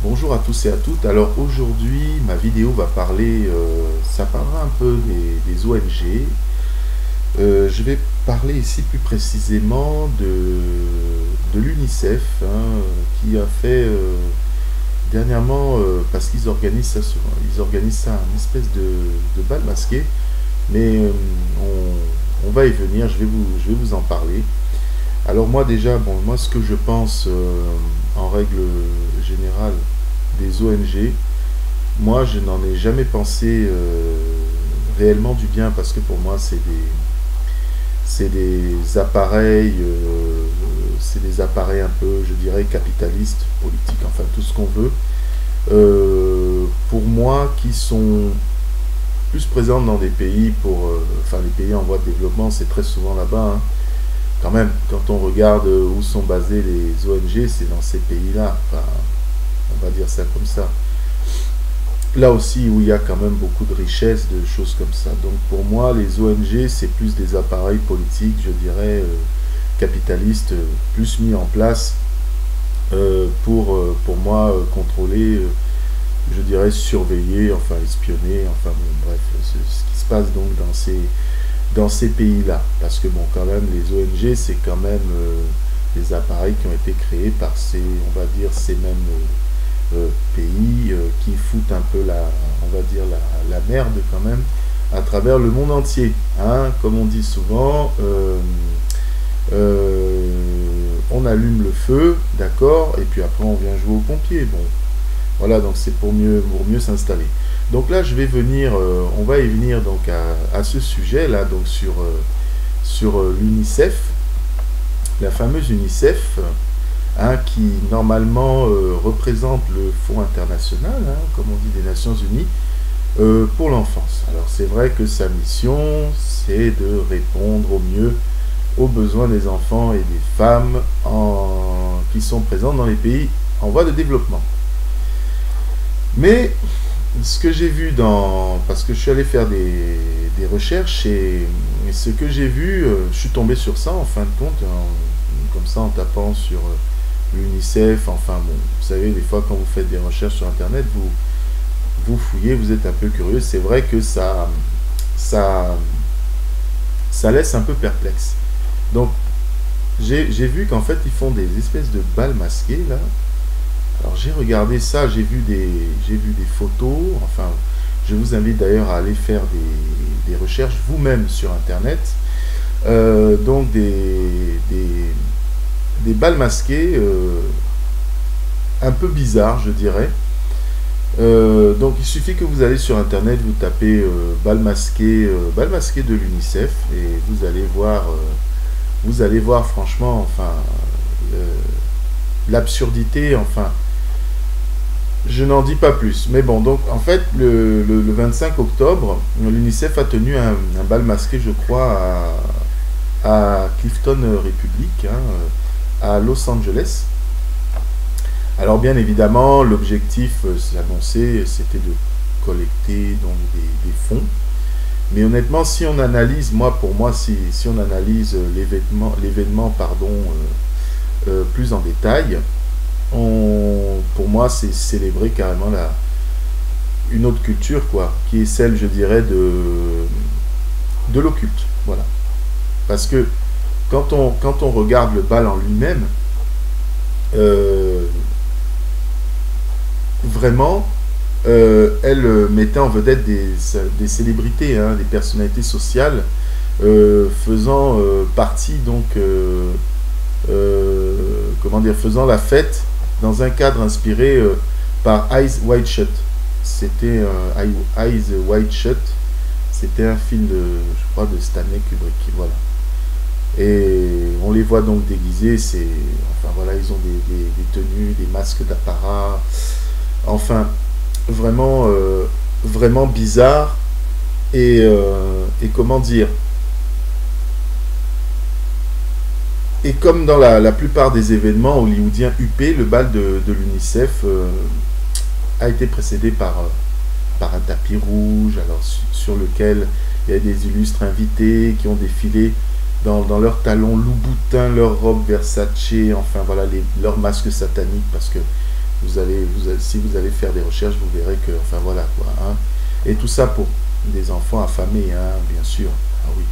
Bonjour à tous et à toutes. Alors aujourd'hui, ma vidéo va parler, ça parlera un peu des ONG. Je vais parler ici plus précisément de l'UNICEF, hein, qui a fait dernièrement, parce qu'ils organisent ça souvent, ils organisent ça, une espèce de bal masqué, mais on va y venir, je vais vous en parler. Alors moi déjà, bon, moi ce que je pense en règle générale des ONG, moi je n'en ai jamais pensé réellement du bien parce que pour moi c'est des appareils, c'est des appareils un peu, je dirais, capitalistes, politiques, enfin tout ce qu'on veut. Pour moi, qui sont plus présents dans des pays enfin les pays en voie de développement, c'est très souvent là-bas, hein. Quand même, quand on regarde où sont basées les ONG, c'est dans ces pays-là. Enfin, on va dire ça comme ça. Là aussi où il y a quand même beaucoup de richesses, de choses comme ça. Donc pour moi, les ONG, c'est plus des appareils politiques, je dirais, capitalistes, plus mis en place pour moi, contrôler, je dirais, surveiller, enfin espionner, enfin bon, bref, ce qui se passe donc dans ces pays-là. Parce que bon, quand même, les ONG, c'est quand même des appareils qui ont été créés par on va dire, ces mêmes pays qui foutent un peu on va dire, la merde quand même à travers le monde entier. Hein. Comme on dit souvent, on allume le feu, d'accord, et puis après on vient jouer aux pompiers. Bon, voilà, donc c'est pour mieux s'installer. Donc là, je vais venir, on va y venir donc à ce sujet-là, donc sur l'UNICEF, la fameuse UNICEF, hein, qui normalement représente le Fonds international, hein, comme on dit, des Nations Unies, pour l'enfance. Alors c'est vrai que sa mission, c'est de répondre au mieux aux besoins des enfants et des femmes qui sont présents dans les pays en voie de développement. Mais ce que j'ai vu parce que je suis allé faire des recherches et ce que j'ai vu, je suis tombé sur ça en fin de compte, comme ça en tapant sur l'UNICEF, enfin bon, vous savez, des fois quand vous faites des recherches sur internet, vous fouillez, vous êtes un peu curieux, c'est vrai que ça laisse un peu perplexe. Donc j'ai vu qu'en fait ils font des espèces de balles masquées là. Alors j'ai regardé ça, j'ai vu des photos, enfin je vous invite d'ailleurs à aller faire des recherches vous-même sur internet. Donc des balles masquées un peu bizarres, je dirais. Donc il suffit que vous allez sur internet, vous tapez balles masquées de l'UNICEF et vous allez voir franchement, enfin l'absurdité, enfin je n'en dis pas plus. Mais bon, donc en fait, le 25 octobre, l'UNICEF a tenu un bal masqué, je crois, à Clifton Republic, hein, à Los Angeles. Alors bien évidemment, l'objectif, c'est annoncé, c'était de collecter donc des fonds. Mais honnêtement, si on analyse, pour moi, si on analyse l'événement, pardon, plus en détail, pour moi, c'est célébrer carrément une autre culture, quoi, qui est celle, je dirais, de l'occulte. Voilà. Parce que quand on regarde le bal en lui-même, vraiment, elle mettait en vedette des célébrités, hein, des personnalités sociales, faisant partie, donc, comment dire, faisant la fête dans un cadre inspiré par Eyes Wide Shut. C'était Eyes Wide Shut, c'était un film je crois, de Stanley Kubrick, voilà. Et on les voit donc déguisés, enfin voilà, ils ont des tenues, des masques d'apparat, enfin vraiment vraiment bizarre et comment dire. Et comme dans la plupart des événements hollywoodiens huppés, le bal de l'UNICEF a été précédé par un tapis rouge, alors sur lequel il y a des illustres invités qui ont défilé dans leurs talons Louboutin, leurs robes Versace, enfin voilà, leurs masques sataniques, parce que Si vous allez faire des recherches, vous verrez que, enfin voilà quoi. Hein. Et tout ça pour des enfants affamés, hein, bien sûr. Ah oui,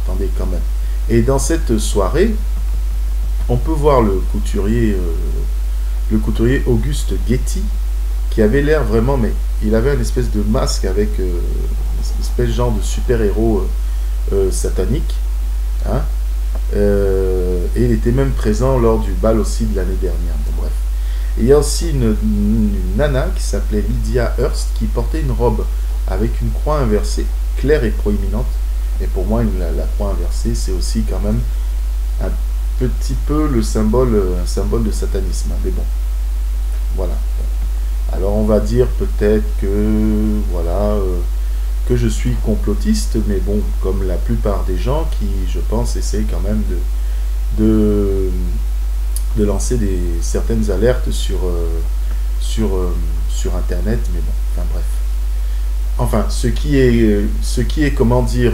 attendez quand même. Et dans cette soirée, on peut voir le couturier Auguste Getty, qui avait l'air vraiment, mais il avait une espèce de masque avec une espèce genre de super-héros satanique. Hein. Et il était même présent lors du bal aussi de l'année dernière. Bon, bref. Et il y a aussi une nana qui s'appelait Lydia Hurst qui portait une robe avec une croix inversée, claire et proéminente. Et pour moi, la croix inversée, c'est aussi quand même un petit peu un symbole de satanisme. Mais bon, voilà. Alors on va dire peut-être que, voilà, que je suis complotiste, mais bon, comme la plupart des gens qui, je pense, essayent quand même de lancer certaines alertes sur Internet, mais bon, enfin bref. Enfin, ce qui est, comment dire,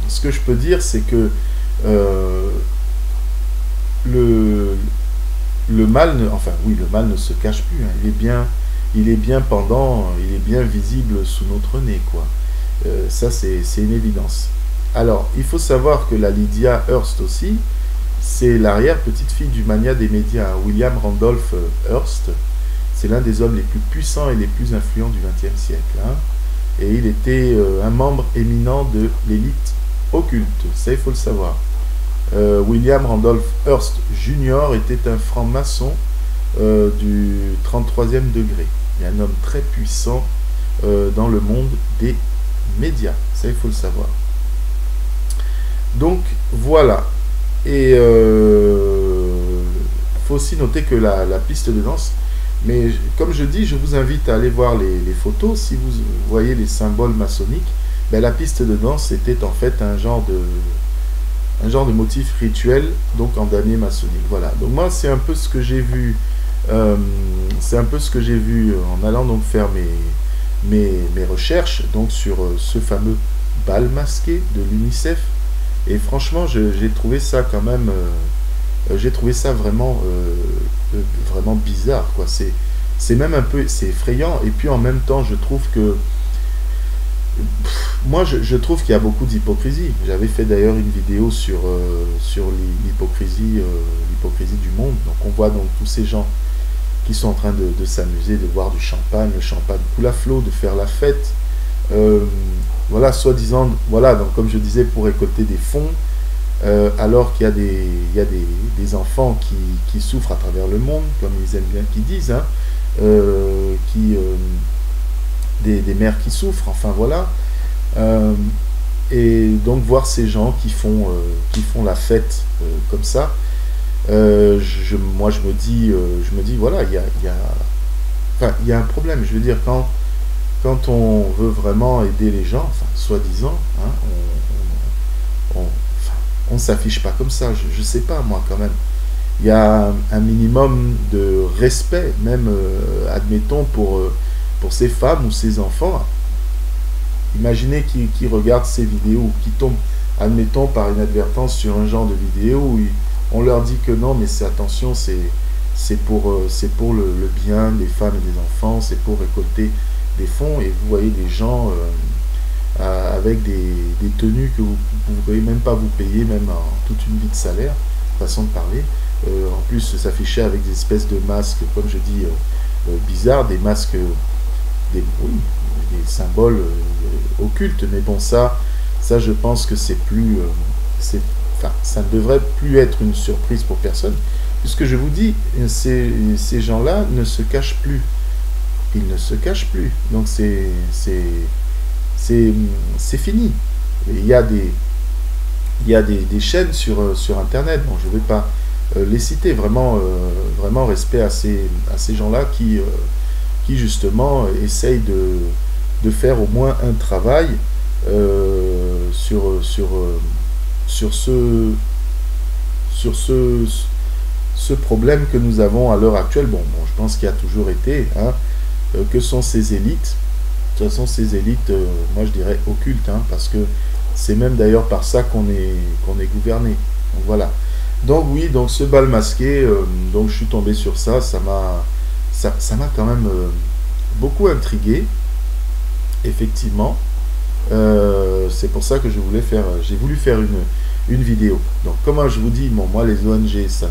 ce que je peux dire, c'est que le mal, enfin oui, le mal ne se cache plus, hein. Il est bien pendant, il est bien visible sous notre nez, quoi. Ça, c'est une évidence. Alors, il faut savoir que la Lydia Hurst aussi, c'est l'arrière-petite-fille du magnat des médias, William Randolph Hearst. C'est l'un des hommes les plus puissants et les plus influents du XXe siècle. Hein. Et il était un membre éminent de l'élite occulte, ça il faut le savoir. William Randolph Hearst Jr. était un franc-maçon du 33e degré. Il est un homme très puissant dans le monde des médias, ça il faut le savoir. Donc voilà. Et faut aussi noter que la piste de danse, mais comme je dis, je vous invite à aller voir les photos. Si vous voyez les symboles maçonniques, ben, la piste de danse était en fait un genre de motif rituel, donc en damier maçonnique. Voilà. Donc moi, c'est un peu ce que j'ai vu. C'est un peu ce que j'ai vu en allant donc faire mes recherches donc sur ce fameux bal masqué de l'UNICEF. Et franchement, j'ai trouvé ça quand même, j'ai trouvé ça vraiment, vraiment bizarre, quoi. C'est même un peu, c'est effrayant. Et puis en même temps, je trouve que, moi, je trouve qu'il y a beaucoup d'hypocrisie. J'avais fait d'ailleurs une vidéo sur l'hypocrisie du monde. Donc on voit donc tous ces gens qui sont en train de s'amuser, de boire du champagne, le champagne coule à flot, de faire la fête. Voilà, soi-disant, voilà, donc comme je disais, pour récolter des fonds, alors qu'il y a des enfants qui souffrent à travers le monde, comme ils aiment bien qu'ils disent, hein, des mères qui souffrent, enfin voilà. Et donc voir ces gens qui font la fête comme ça, moi je me dis, voilà, il y a un problème. Je veux dire, quand on veut vraiment aider les gens, enfin, soi-disant, hein, on ne s'affiche pas comme ça. Je sais pas, moi, quand même. Il y a un minimum de respect, même, admettons, pour ces femmes ou ces enfants. Imaginez qui regardent ces vidéos, qui tombent, admettons, par inadvertance sur un genre de vidéo où on leur dit que non, mais attention, c'est pour le bien des femmes et des enfants, c'est pour récolter des fonds, et vous voyez des gens avec des tenues que vous ne pouvez même pas vous payer, même en toute une vie de salaire, façon de parler. En plus, s'afficher avec des espèces de masques, comme je dis, bizarres, des masques, des symboles occultes. Mais bon, ça je pense que c'est plus, ça ne devrait plus être une surprise pour personne, puisque je vous dis, ces gens-là ne se cachent plus. Ils ne se cachent plus. Donc c'est fini. Il y a des chaînes sur Internet. Bon, je ne vais pas les citer. Vraiment, vraiment respect à ces gens-là qui justement essayent de faire au moins un travail sur ce problème que nous avons à l'heure actuelle. Bon, je pense qu'il y a toujours été, hein, que sont ces élites. De toute façon, ces élites, moi je dirais occultes, hein, parce que c'est même d'ailleurs par ça qu'on est gouverné. Donc voilà. Donc oui, donc ce bal masqué, donc je suis tombé sur ça, ça ça m'a quand même beaucoup intrigué, effectivement. C'est pour ça que j'ai voulu faire une vidéo. Donc, comment je vous dis, bon, moi, les ONG, ça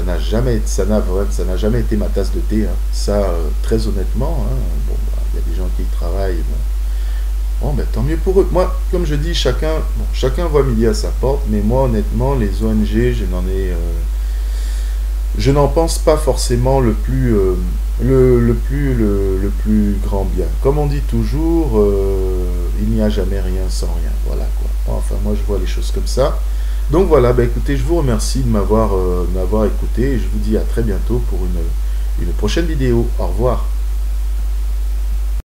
n'a jamais, ça n'a jamais été ma tasse de thé, hein. Ça, très honnêtement, hein. Bon, bah, il y a des gens qui y travaillent. Bon, ben, tant mieux pour eux. Moi, comme je dis, chacun voit midi à sa porte, mais moi, honnêtement, les ONG, je n'en pense pas forcément le plus grand bien. Comme on dit toujours, il n'y a jamais rien sans rien. Voilà quoi. Enfin, moi, je vois les choses comme ça. Donc voilà, bah, écoutez, je vous remercie de m'avoir écouté et je vous dis à très bientôt pour une prochaine vidéo. Au revoir.